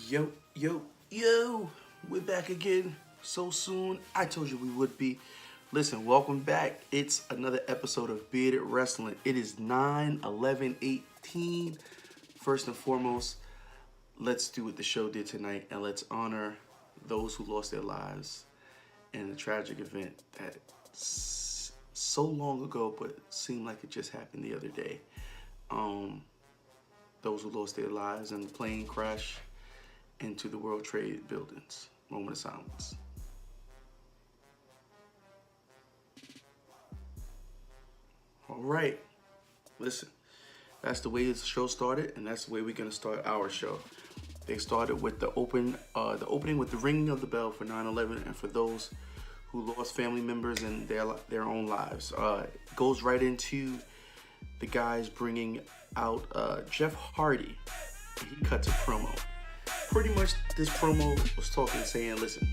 Yo, yo, yo, we're back again so soon. I told you we would be. Listen, welcome back. It's another episode of Bearded Wrestling. It is 9/11/18. First and foremost, let's do what the show did tonight and let's honor those who lost their lives in a tragic event that so long ago, but seemed like it just happened the other day. Those who lost their lives in the plane crash into the World Trade buildings. Moment of silence. All right, listen, that's the way the show started, and that's the way we're gonna start our show. They started with the opening with the ringing of the bell for 9/11, and for those who lost family members in their own lives. Goes right into the guys bringing out Jeff Hardy. He cuts a promo. Pretty much this promo was saying, listen,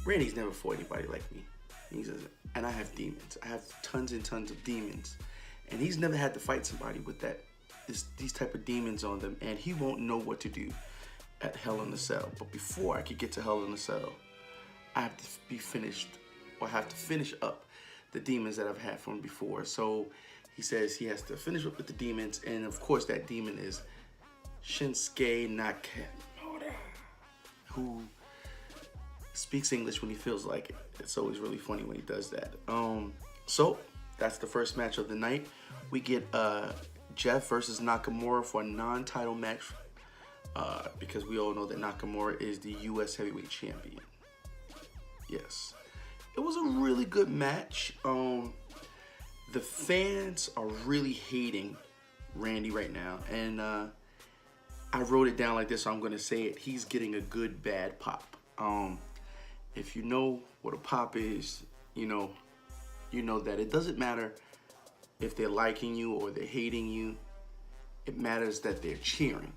Randy's never fought anybody like me. He says, and I have demons. I have tons and tons of demons. And he's never had to fight somebody with these type of demons on them, and he won't know what to do at Hell in a Cell. But before I could get to Hell in a Cell, I have to be finished, or I have to finish up the demons that I've had from before. So he says he has to finish up with the demons, and of course that demon is Shinsuke Nakamura, who speaks English when he feels like it. It's always really funny when he does that. So that's the first match of the night. We get Jeff versus Nakamura for a non-title match, because we all know that Nakamura is the U.S. Heavyweight Champion. Yes, it was a really good match. The fans are really hating Randy right now, and I wrote it down like this, so I'm going to say it. He's getting a good bad pop. If you know what a pop is, you know that it doesn't matter if they're liking you or they're hating you. It matters that they're cheering.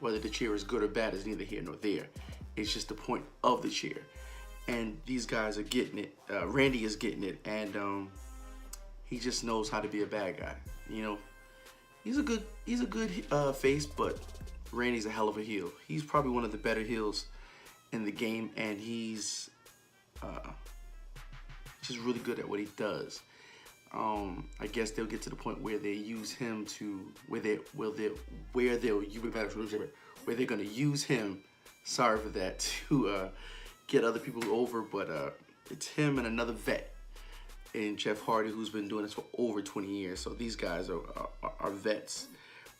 Whether the cheer is good or bad is neither here nor there. It's just the point of the cheer. And these guys are getting it. Randy is getting it, and he just knows how to be a bad guy. He's a good face, but Randy's a hell of a heel. He's probably one of the better heels in the game, and he's just really good at what he does. I guess they'll get to the point where they use him where they're gonna use him. Sorry for that, to get other people over, but it's him and another vet, and Jeff Hardy, who's been doing this for over 20 years. So these guys are vets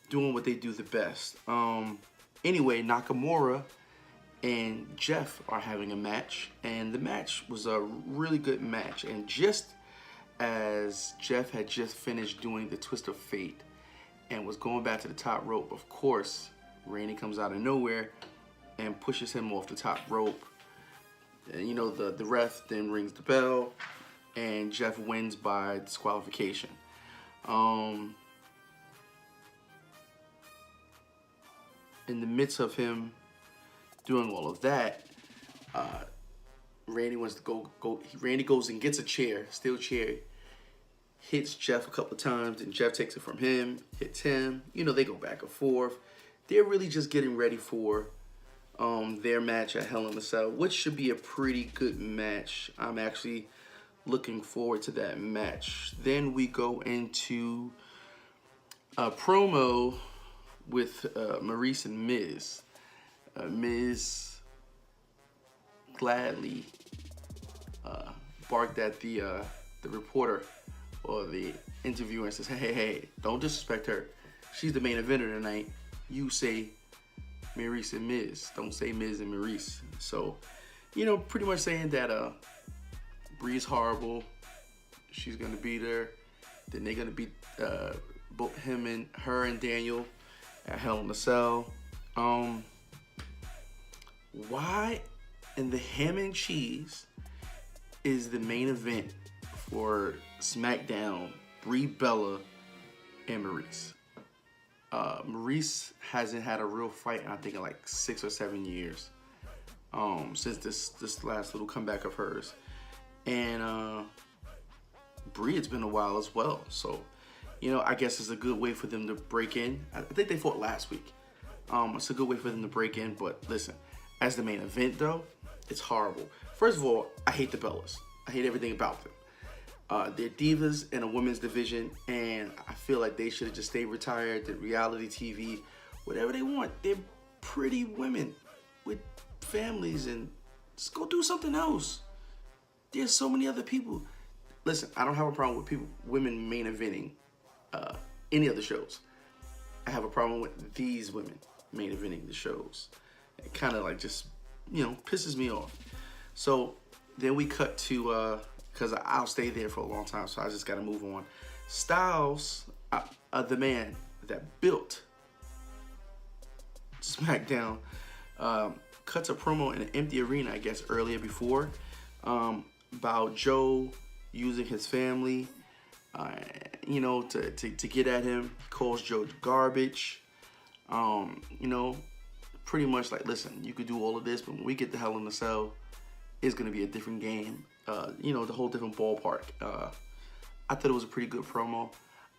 doing what they do the best. Anyway, Nakamura and Jeff are having a match, and the match was a really good match. And just as Jeff had just finished doing the Twist of Fate and was going back to the top rope, of course, Randy comes out of nowhere and pushes him off the top rope. And the ref then rings the bell, and Jeff wins by disqualification. In the midst of him doing all of that, Randy wants to go. Randy goes and gets a chair, steel chair, hits Jeff a couple of times, and Jeff takes it from him, hits him. They go back and forth. They're really just getting ready for their match at Hell in a Cell, which should be a pretty good match. I'm actually looking forward to that match. Then we go into a promo with Maurice and Miz. Miz gladly barked at the reporter or the interviewer and says, hey, don't disrespect her. She's the main eventer tonight. You say Maurice and Miz. Don't say Miz and Maurice. So, pretty much saying that Bree's horrible. She's going to beat her. Then they're going to beat both her and Daniel at Hell in a Cell. Why in the ham and cheese is the main event for Smackdown Brie Bella and Maurice? Maurice hasn't had a real fight in, I think, in like 6 or 7 years, since this last little comeback of hers. And Brie, it's been a while as well. So, I guess it's a good way for them to break in. I think they fought last week. It's a good way for them to break in. But listen, as the main event though, it's horrible. First of all, I hate the Bellas. I hate everything about them. They're divas in a women's division, and I feel like they should have just stayed retired, did reality TV, whatever they want. They're pretty women with families, and just go do something else. There's so many other people. Listen, I don't have a problem with women main eventing any of the shows. I have a problem with these women main eventing the shows. It kind of like just, pisses me off. So then we cut to, because I'll stay there for a long time, so I just got to move on. Styles, the man that built Smackdown, cuts a promo in an empty arena, I guess, earlier before, about Joe using his family, to get at him. Calls Joe garbage. Pretty much like, listen, you could do all of this, but when we get the Hell in the Cell, it's gonna be a different game. The whole different ballpark. I thought it was a pretty good promo.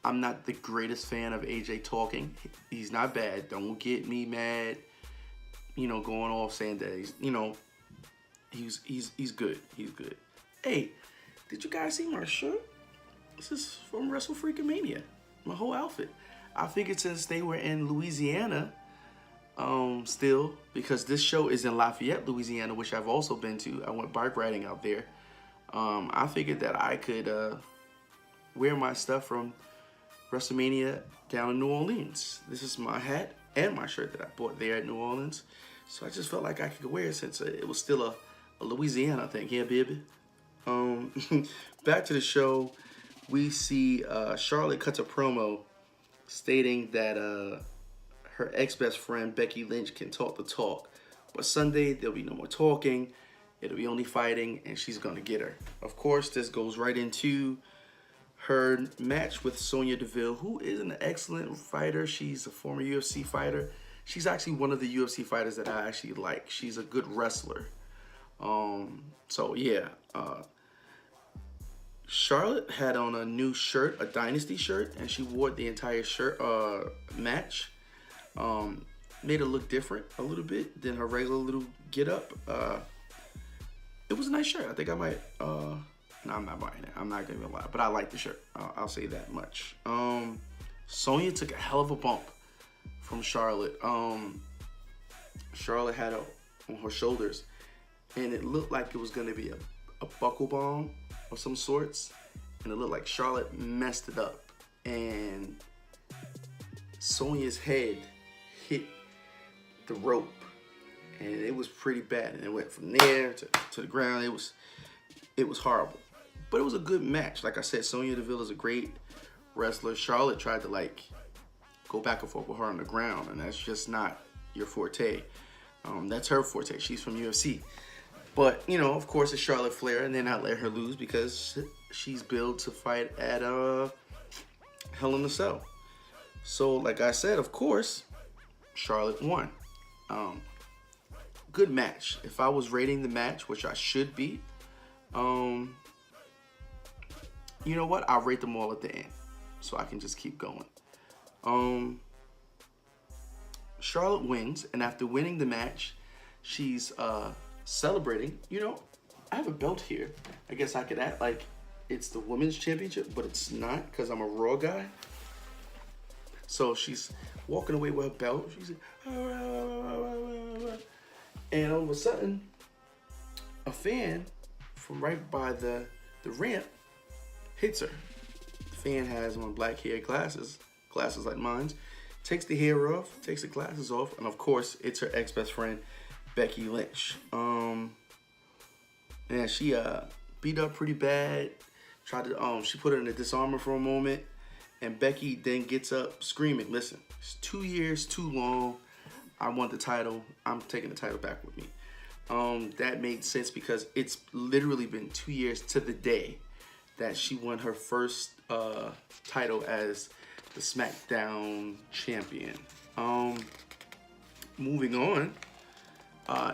I'm not the greatest fan of AJ talking. He's not bad. Don't get me mad. Going off saying that he's good. He's good. Hey, did you guys see my shirt? This is from Wrestle Freaking Mania. My whole outfit. I figured since they were in Louisiana, still, because this show is in Lafayette, Louisiana, which I've also been to. I went bike riding out there. I figured that I could wear my stuff from WrestleMania down in New Orleans. This is my hat and my shirt that I bought there at New Orleans. So I just felt like I could wear it since it was still a Louisiana thing. Yeah, baby. Back to the show. We see Charlotte cuts a promo stating that her ex-best friend Becky Lynch can talk the talk. But Sunday, there'll be no more talking. It'll be only fighting, and she's going to get her. Of course, this goes right into her match with Sonya Deville, who is an excellent fighter. She's a former UFC fighter. She's actually one of the UFC fighters that I actually like. She's a good wrestler. Charlotte had on a new shirt, a Dynasty shirt, and she wore the entire shirt match. Made her look different a little bit than her regular little get up. It was a nice shirt. I think I might. No, I'm not buying it. I'm not gonna lie, but I like the shirt. I'll say that much. Sonya took a hell of a bump from Charlotte. Charlotte had it on her shoulders, and it looked like it was gonna be a buckle bomb of some sorts, and it looked like Charlotte messed it up, and Sonya's head hit the rope, and it was pretty bad, and it went from there to the ground. It was horrible, but it was a good match. Like I said, Sonya Deville is a great wrestler. Charlotte tried to go back and forth with her on the ground, and that's just not your forte. That's her forte. She's from UFC. But, of course, it's Charlotte Flair, and they're not letting her lose because she's billed to fight at Hell in a Cell. So, like I said, of course, Charlotte won. Good match. If I was rating the match, which I should be, you know what? I'll rate them all at the end so I can just keep going. Charlotte wins, and after winning the match, she's celebrating. I have a belt here. I guess I could act like it's the women's championship, but it's not because I'm a Raw guy. So she's walking away with her belt. She's like, and all of a sudden, a fan from right by the ramp hits her. The fan has on black hair, glasses like mine. Takes the hair off, takes the glasses off, and of course, it's her ex-best friend, Becky Lynch. And she beat up pretty bad. She put her in a disarmor for a moment, and Becky then gets up screaming, "Listen, it's 2 years too long. I want the title. I'm taking the title back with me." That made sense because it's literally been 2 years to the day that she won her first title as the Smackdown champion. Moving on,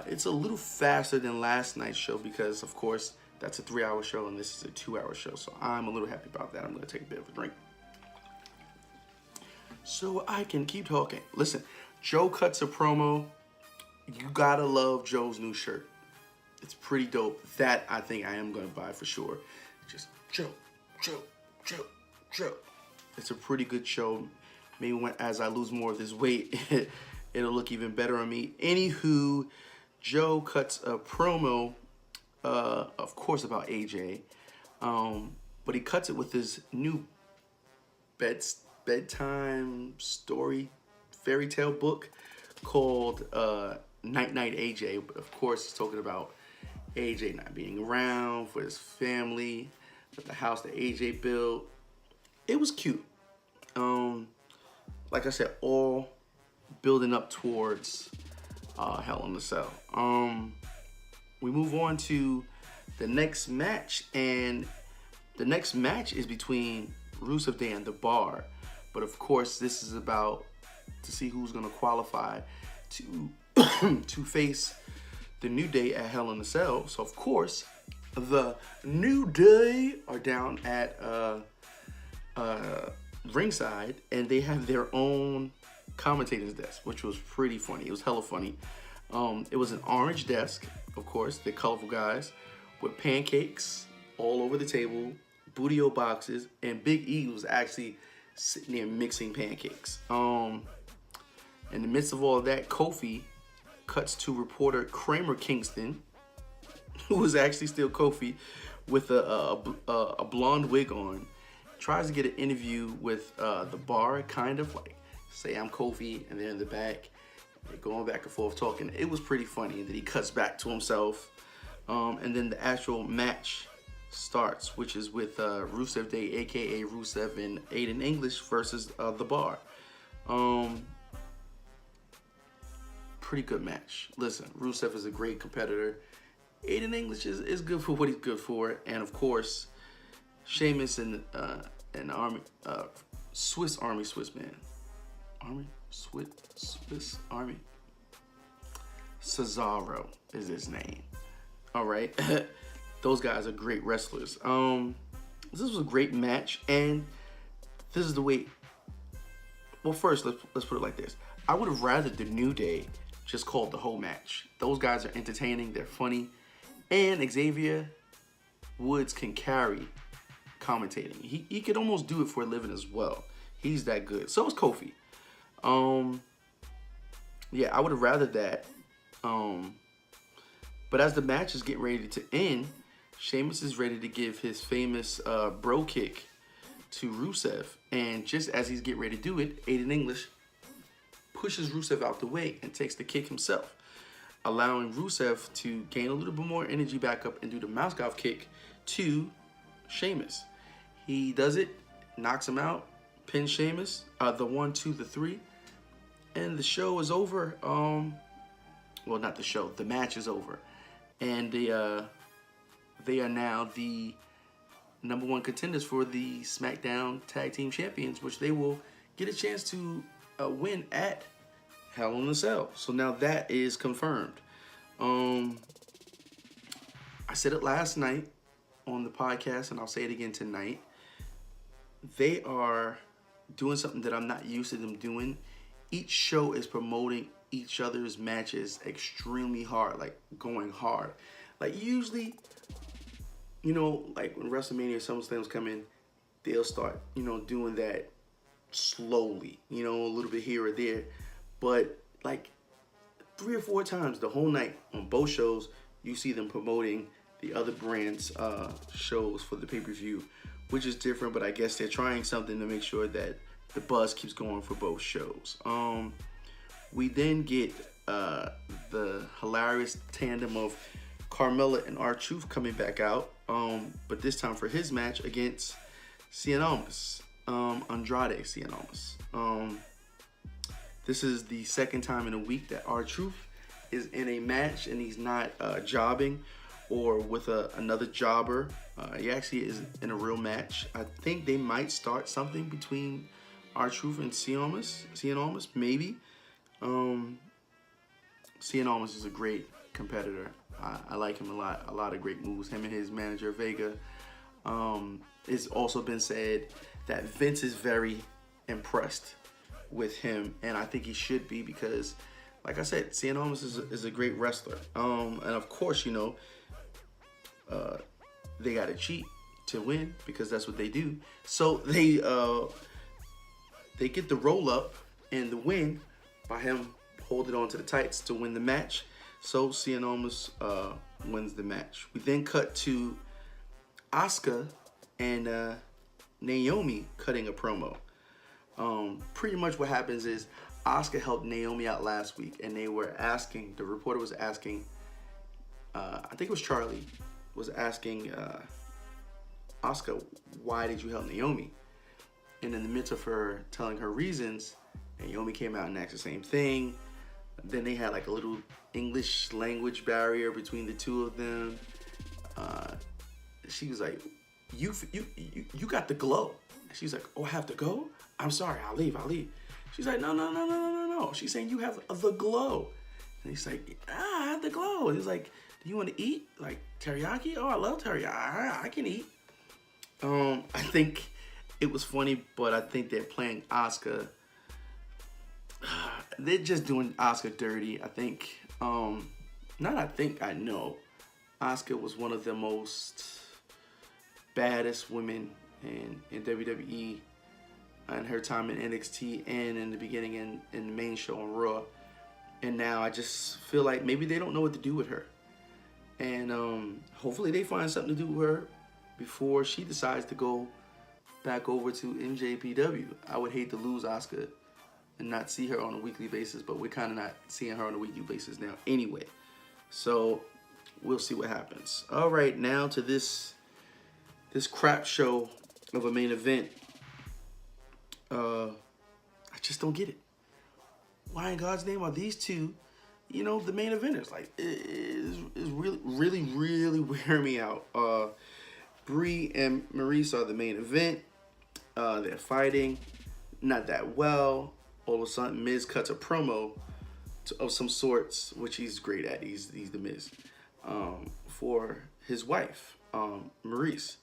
it's a little faster than last night's show because, of course, that's a 3-hour show and this is a 2-hour show. So I'm a little happy about that. I'm going to take a bit of a drink. so I can keep talking. Listen, Joe cuts a promo. You gotta love Joe's new shirt. It's pretty dope. That I think I am gonna buy for sure. Just Joe, Joe, Joe, Joe. It's a pretty good show. Maybe as I lose more of this weight, it'll look even better on me. Anywho, Joe cuts a promo, of course, about AJ, but he cuts it with his new bedtime story fairy tale book called Night Night AJ. But of course, he's talking about AJ not being around for his family, but the house that AJ built. It was cute. Like I said, all building up towards Hell in a Cell. We move on to the next match, and the next match is between Rusev Day and The Bar. But of course, this is about to see who's going to qualify to to face the New Day at Hell in a Cell. So of course, the New Day are down at ringside, and they have their own commentator's desk, which was pretty funny. It was hella funny. It was an orange desk, of course, the colorful guys, with pancakes all over the table, Bootio boxes, and Big E was actually sitting there mixing pancakes. In the midst of all of that, Kofi cuts to reporter Kramer Kingston, who was actually still Kofi, with a blonde wig on. Tries to get an interview with The Bar, kind of like, say I'm Kofi, and they're in the back. They're going back and forth talking. It was pretty funny. And then he cuts back to himself. And then the actual match starts, which is with Rusev Day, a.k.a. Rusev and Aiden English versus The Bar. Pretty good match. Listen, Rusev is a great competitor. Aiden English is good for what he's good for. And of course, Sheamus and Army, Swiss Army Cesaro is his name. All right, those guys are great wrestlers. This was a great match, and this is the way. Well, first let's put it like this. I would have rather the New Day just called the whole match. Those guys are entertaining. They're funny, and Xavier Woods can carry commentating. He could almost do it for a living as well. He's that good. So is Kofi. Yeah, I would have rather that. But as the match is getting ready to end, Sheamus is ready to give his famous bro kick to Rusev. And just as he's getting ready to do it, Aiden English pushes Rusev out the way and takes the kick himself, allowing Rusev to gain a little bit more energy back up and do the mouse golf kick to Sheamus. He does it, knocks him out, pins Sheamus, the 1, 2, the 3, and the show is over. Well, not the show, the match is over. And they are now the #1 contenders for the Smackdown Tag Team Champions, which they will get a chance to win at Hell in a Cell. So now that is confirmed. I said it last night on the podcast, and I'll say it again tonight. They are doing something that I'm not used to them doing. Each show is promoting each other's matches extremely hard, like going hard. Like usually, like when WrestleMania or SummerSlam's come in, they'll start, doing that slowly, a little bit here or there. But like 3 or 4 times the whole night on both shows, you see them promoting the other brand's shows for the pay-per-view, which is different, but I guess they're trying something to make sure that the buzz keeps going for both shows. We then get the hilarious tandem of Carmella and R-Truth coming back out, but this time for his match against Cien Almas, Andrade Cien Almas. This is the second time in a week that R-Truth is in a match, and he's not jobbing or with another jobber. He actually is in a real match. I think they might start something between R-Truth and Cien Almas, maybe. Cien Almas is a great competitor. I like him a lot. A lot of great moves. Him and his manager Vega. It's also been said that Vince is very impressed with him, and I think he should be because, like I said, Cien Almas is a great wrestler. And of course, they got to cheat to win because that's what they do. So they get the roll up and the win by him holding on to the tights to win the match. So Cien Almas wins the match. We then cut to Asuka and Naomi cutting a promo. Pretty much what happens is Asuka helped Naomi out last week, and the reporter was asking, I think it was Charlie, was asking Asuka, why did you help Naomi? And in the midst of her telling her reasons, Naomi came out and asked the same thing. Then they had like a little English language barrier between the two of them. She was like, you got the glow. She's like, oh, I have to go? I'm sorry, I'll leave. She's like, no. She's saying you have the glow. And he's like, I have the glow. And he's like, do you want to eat? Like teriyaki? Oh, I love teriyaki. I can eat. I think it was funny, but I think they're playing Asuka. They're just doing Asuka dirty. I know. Asuka was one of the most baddest women in WWE in her time in NXT and in the beginning in the main show on Raw. And now I just feel like maybe they don't know what to do with her. And hopefully they find something to do with her before she decides to go back over to NJPW. I would hate to lose Asuka and not see her on a weekly basis, but we're kind of not seeing her on a weekly basis now anyway. So we'll see what happens. All right, now to this crap show of a main event. I just don't get it. Why in God's name are these two, the main eventers? Like, it's really wearing me out. Brie and Maurice are the main event. They're fighting, not that well. All of a sudden, Miz cuts a promo of some sorts, which he's great at. He's the Miz, for his wife, Maurice.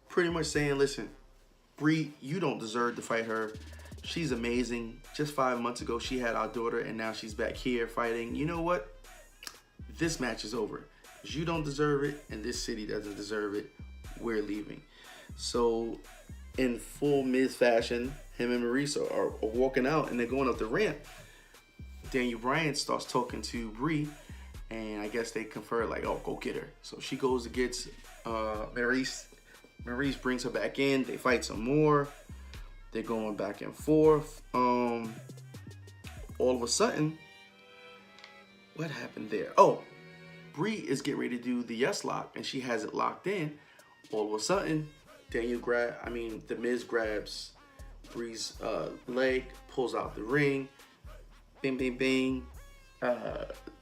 Pretty much saying, listen, Brie, you don't deserve to fight her. She's amazing. Just 5 months ago, she had our daughter, and now she's back here fighting. You know what? This match is over. You don't deserve it, and this city doesn't deserve it. We're leaving. So, in full Miz fashion, him and Maurice are walking out, and they're going up the ramp. Daniel Bryan starts talking to Brie, and I guess they confer like, oh, go get her. So she goes to get Maurice. Maurice brings her back in. They fight some more. They're going back and forth. All of a sudden, what happened there? Oh, Brie is getting ready to do the yes lock, and she has it locked in. All of a sudden, the Miz grabs Brie's leg, pulls out the ring. Bing, bing, bing.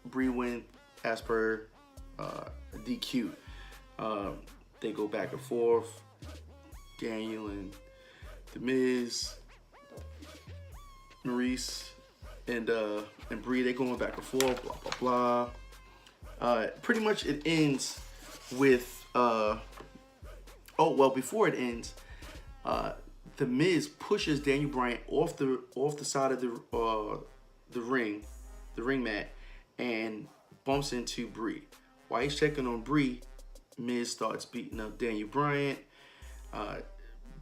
Brie wins as per DQ. They go back and forth. Daniel and The Miz, Maurice, and Brie, they going back and forth, blah, blah, blah. Pretty much it ends with, before it ends, The Miz pushes Daniel Bryan off the side of the ring mat, and bumps into Brie. While he's checking on Brie, Miz starts beating up Daniel Bryan.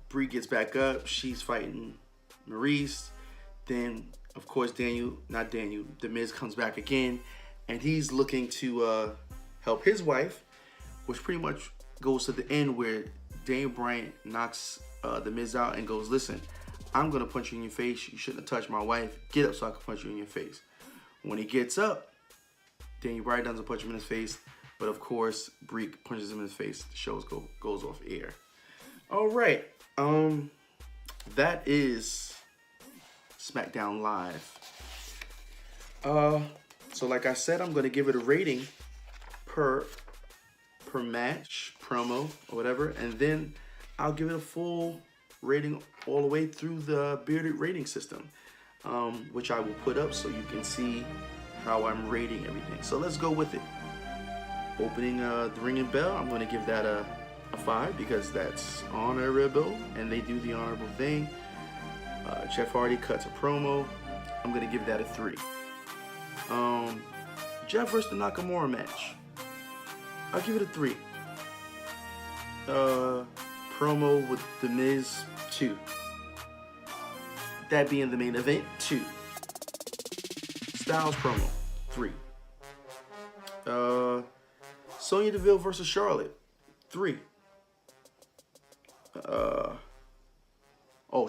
Brie gets back up. She's fighting Maurice. Then, of course, The Miz comes back again, and he's looking to help his wife, which pretty much goes to the end where Daniel Bryan knocks The Miz out and goes, listen, I'm going to punch you in your face. You shouldn't have touched my wife. Get up so I can punch you in your face. When he gets up, Daniel Bryan doesn't punch him in his face, but of course, Brie punches him in his face. The show goes off air. All right. That is Smackdown Live. So like I said, I'm going to give it a rating per match, promo, or whatever, and then I'll give it a full rating all the way through the bearded rating system, which I will put up so you can see how I'm rating everything. So let's go with it. Opening the ringing bell, I'm going to give that a 5 because that's honorable, and they do the honorable thing. Jeff Hardy cuts a promo. I'm gonna give that a 3. Jeff versus the Nakamura match. I'll give it a 3. Promo with The Miz, 2. That being the main event, 2. Styles promo, 3. Sonya Deville versus Charlotte, 3.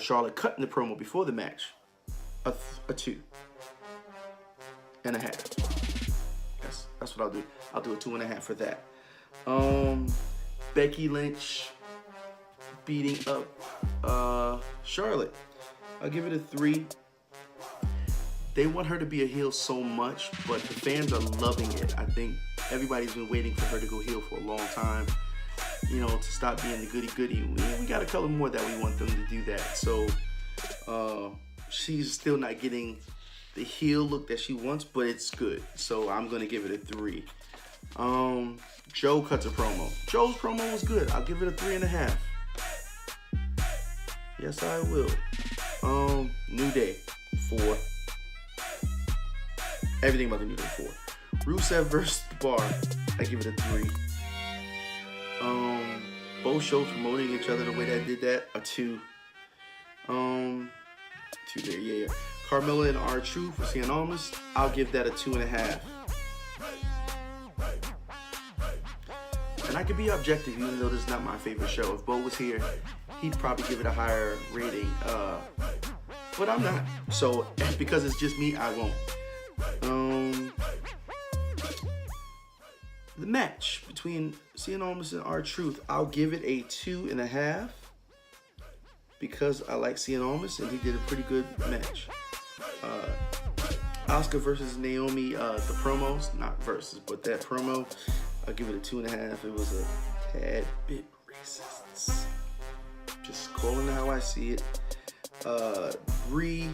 Charlotte cutting the promo before the match, a 2.5. That's what I'll do. I'll do a 2.5 for that. Becky Lynch beating up Charlotte. I'll give it a 3. They want her to be a heel so much, but the fans are loving it. I think everybody's been waiting for her to go heel for a long time. You know, to stop being the goody-goody. We got a couple more that we want them to do that. So she's still not getting the heel look that she wants, but it's good. So I'm going to give it a 3. Joe cuts a promo. Joe's promo was good. I'll give it a 3.5. Yes, I will. New Day, 4. Everything about the New Day, 4. Rusev versus The Bar, I give it a 3. Both shows promoting each other the way that did that, a 2. 2 there, yeah. Carmella and R-Truth for Cien Almas, I'll give that a 2.5. And I could be objective even though this is not my favorite show. If Bo was here, he'd probably give it a higher rating. But I'm not. So because it's just me, I won't. The match between Cien Almas and R-Truth, I'll give it a 2.5 because I like Cien Almas and he did a pretty good match. Asuka versus Naomi, the promos, not versus, but that promo, I'll give it a 2.5. It was a tad bit racist. Just calling it how I see it. Brie,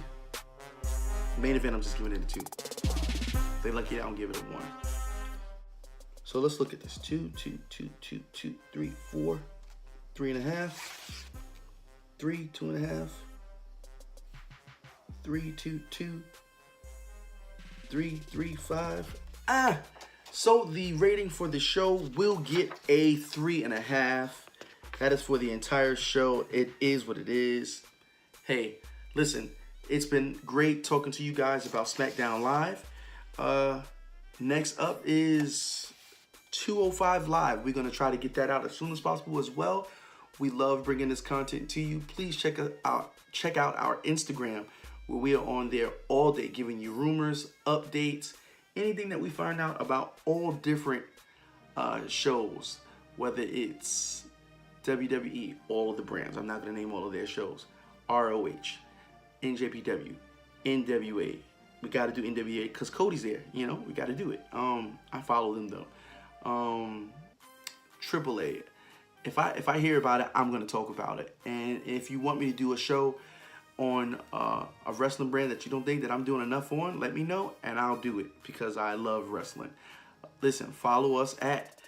main event, I'm just giving it a 2. If they lucky, I don't give it a 1. So let's look at this. 2, 2, 2, 2, 2, 3, 4, 3.5, 3, 2.5, 3, 2, 2, 3, 3, 5. So the rating for the show will get a 3.5. That is for the entire show. It is what it is. Hey, listen, it's been great talking to you guys about Smackdown Live. Next up is 205 Live. We're going to try to get that out as soon as possible as well. We love bringing this content to you. Please check out our Instagram, where we are on there all day giving you rumors, updates, anything that we find out about all different shows, whether it's WWE, all of the brands. I'm not going to name all of their shows. ROH, NJPW, NWA. We got to do NWA because Cody's there. You know, we got to do it. I follow them though. AAA. If I hear about it, I'm gonna talk about it. And if you want me to do a show on a wrestling brand that you don't think that I'm doing enough on, let me know and I'll do it because I love wrestling. Listen, follow us at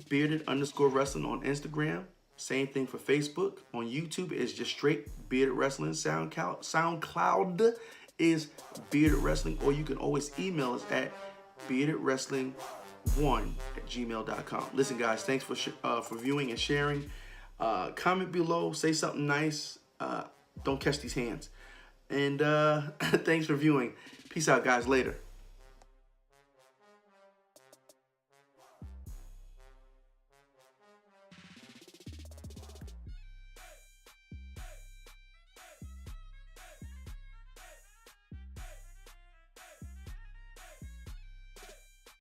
bearded_wrestling on Instagram. Same thing for Facebook. On YouTube, it's just straight Bearded Wrestling. SoundCloud is Bearded Wrestling, or you can always email us at beardedwrestling1@gmail.com. Listen, guys, thanks for viewing and sharing. Comment below, say something nice. Don't catch these hands. And thanks for viewing. Peace out, guys. Later.